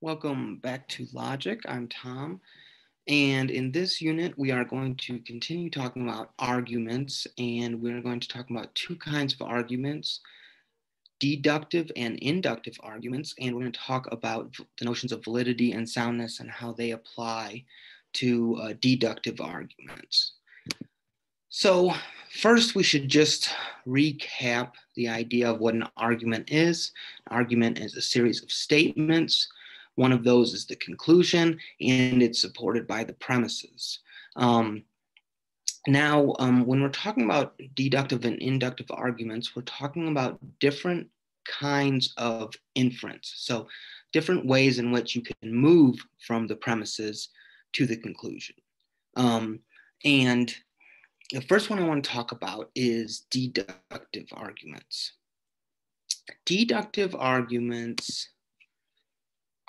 Welcome back to Logic. I'm Tom, and in this unit, we are going to continue talking about arguments, and we're going to talk about two kinds of arguments, deductive and inductive arguments, and we're going to talk about the notions of validity and soundness and how they apply to deductive arguments. So first, we should just recap the idea of what an argument is. An argument is a series of statements. One of those is the conclusion, and it's supported by the premises. When we're talking about deductive and inductive arguments, we're talking about different kinds of inference. So different ways in which you can move from the premises to the conclusion. And the first one I want to talk about is deductive arguments. Deductive arguments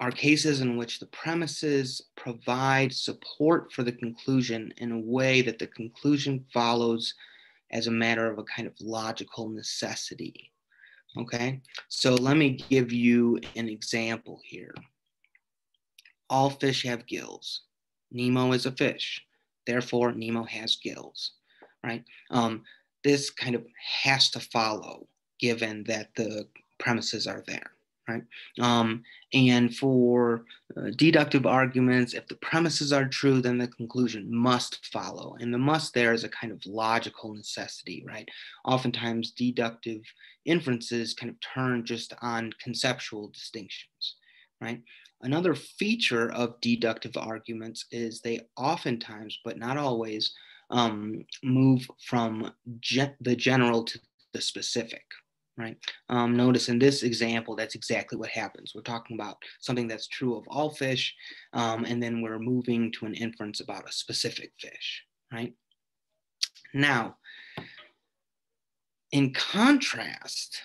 are cases in which the premises provide support for the conclusion in a way that the conclusion follows as a matter of a kind of logical necessity. Okay, so let me give you an example here. All fish have gills. Nemo is a fish. Therefore, Nemo has gills, right? This kind of has to follow given that the premises are there. Right? And for deductive arguments, if the premises are true, then the conclusion must follow. And the must there is a kind of logical necessity, right? Oftentimes, deductive inferences kind of turn just on conceptual distinctions, right? Another feature of deductive arguments is they oftentimes, but not always, move from the general to the specific. Right. Notice in this example, that's exactly what happens. We're talking about something that's true of all fish, and then we're moving to an inference about a specific fish, right? Now, in contrast,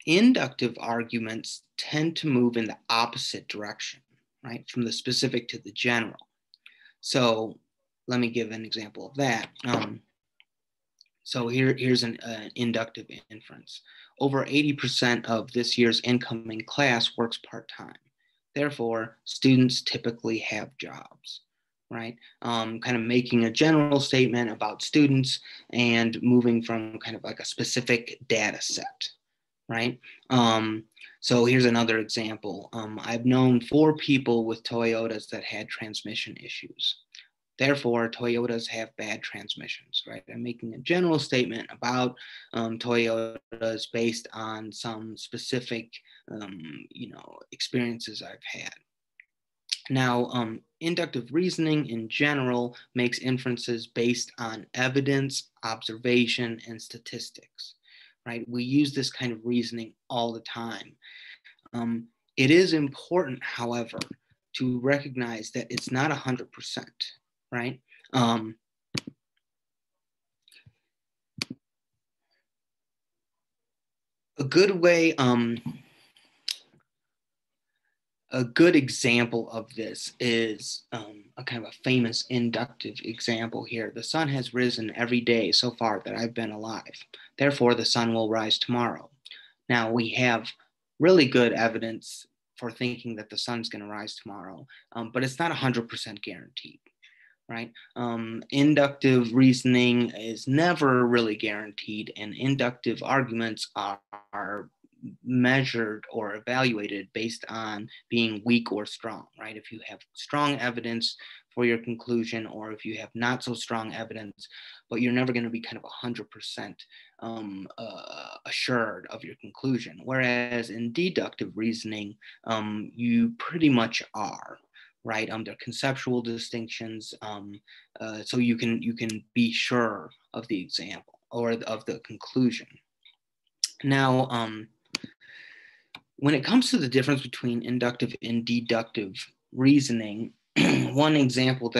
inductive arguments tend to move in the opposite direction, right? From the specific to the general. So let me give an example of that. So here's an inductive inference. Over 80% of this year's incoming class works part-time. Therefore, students typically have jobs, right? Kind of making a general statement about students and moving from kind of like a specific data set, right? So here's another example. I've known 4 people with Toyotas that had transmission issues. Therefore, Toyotas have bad transmissions, right? I'm making a general statement about Toyotas based on some specific, experiences I've had. Now, inductive reasoning in general makes inferences based on evidence, observation, and statistics, right? We use this kind of reasoning all the time. It is important, however, to recognize that it's not 100%. Right? A good way, a good example of this is a kind of a famous inductive example here. The sun has risen every day so far that I've been alive. Therefore, the sun will rise tomorrow. Now, we have really good evidence for thinking that the sun's going to rise tomorrow, but it's not 100% guaranteed. Right? Inductive reasoning is never really guaranteed, and inductive arguments are measured or evaluated based on being weak or strong, right? If you have strong evidence for your conclusion, or if you have not so strong evidence, but you're never going to be kind of 100% assured of your conclusion. Whereas in deductive reasoning, you pretty much are. Right, they're conceptual distinctions, so you can be sure of the example or of the conclusion. Now, when it comes to the difference between inductive and deductive reasoning, one example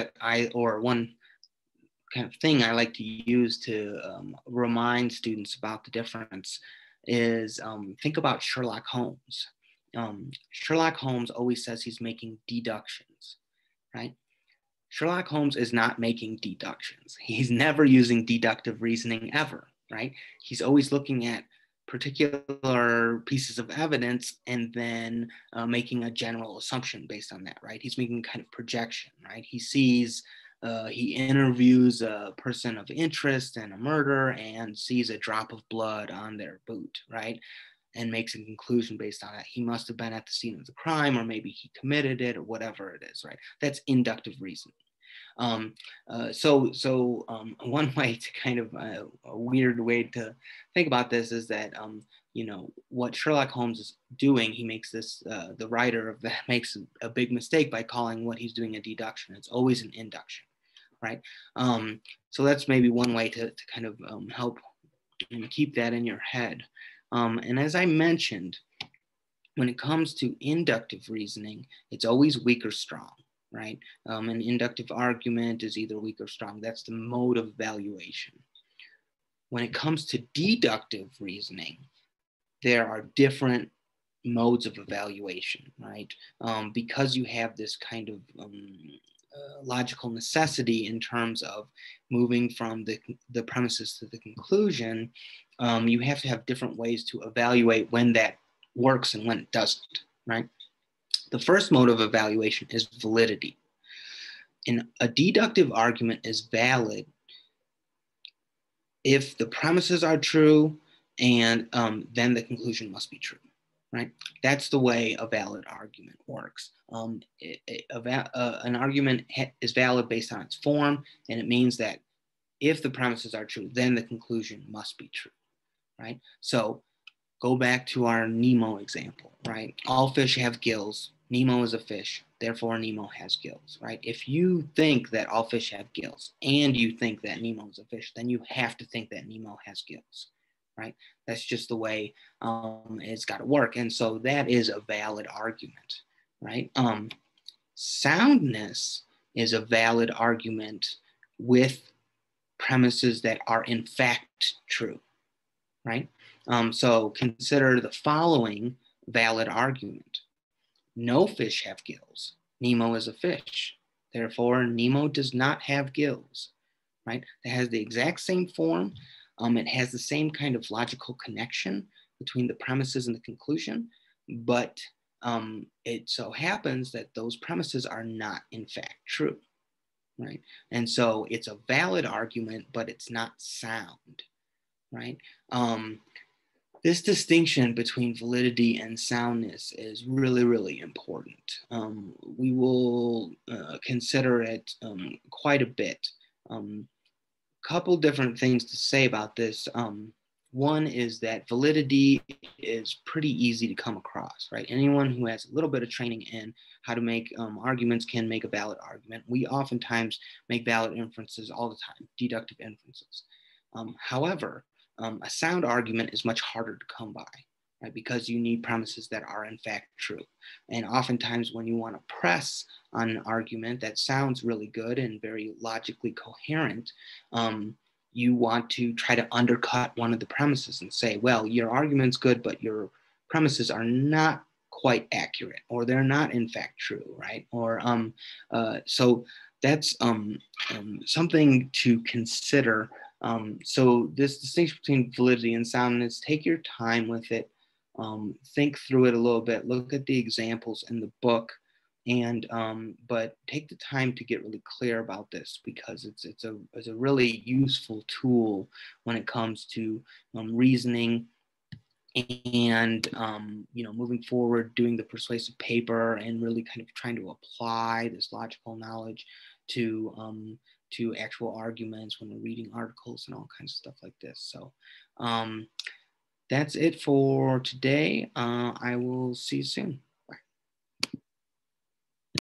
one kind of thing I like to use to remind students about the difference is think about Sherlock Holmes. Sherlock Holmes always says he's making deductions, right? Sherlock Holmes is not making deductions. He's never using deductive reasoning ever, right? He's always looking at particular pieces of evidence and then making a general assumption based on that, right? He's making kind of projection, right? He interviews a person of interest in a murder and sees a drop of blood on their boot, right? And makes a conclusion based on that. He must have been at the scene of the crime, or maybe he committed it, or whatever it is, right? That's inductive reasoning. One way to kind of a weird way to think about this is that what Sherlock Holmes is doing. He makes this the writer of that makes a big mistake by calling what he's doing a deduction. It's always an induction, right? So that's maybe one way to kind of help and keep that in your head. And as I mentioned, when it comes to inductive reasoning, it's always weak or strong, right? An inductive argument is either weak or strong. That's the mode of evaluation. When it comes to deductive reasoning, there are different modes of evaluation, right? Because you have this kind of logical necessity in terms of moving from the premises to the conclusion, you have to have different ways to evaluate when that works and when it doesn't, right? The first mode of evaluation is validity. And a deductive argument is valid if the premises are true and then the conclusion must be true, right? That's the way a valid argument works. An argument is valid based on its form, and it means that if the premises are true, then the conclusion must be true, right? So go back to our Nemo example, right? All fish have gills. Nemo is a fish, therefore Nemo has gills, right? If you think that all fish have gills and you think that Nemo is a fish, then you have to think that Nemo has gills, right? That's just the way it's got to work. And so that is a valid argument, right? Soundness is a valid argument with premises that are in fact true, right? So consider the following valid argument. No fish have gills. Nemo is a fish. Therefore, Nemo does not have gills, right? It has the exact same form. It has the same kind of logical connection between the premises and the conclusion, but it so happens that those premises are not in fact true, right? And so it's a valid argument, but it's not sound, right? This distinction between validity and soundness is really, really important. We will consider it quite a bit. Couple different things to say about this. One is that validity is pretty easy to come across, right? Anyone who has a little bit of training in how to make arguments can make a valid argument. We oftentimes make valid inferences all the time, deductive inferences. However, a sound argument is much harder to come by, right? Because you need premises that are in fact true. And oftentimes when you want to press on an argument that sounds really good and very logically coherent, you want to try to undercut one of the premises and say, well, your argument's good, but your premises are not quite accurate, or they're not in fact true, right? Or so that's something to consider. So this distinction between validity and soundness, take your time with it, think through it a little bit, look at the examples in the book, and but take the time to get really clear about this, because it's a really useful tool when it comes to reasoning and moving forward, doing the persuasive paper, and really kind of trying to apply this logical knowledge to actual arguments when we're reading articles and all kinds of stuff like this. So that's it for today. I will see you soon.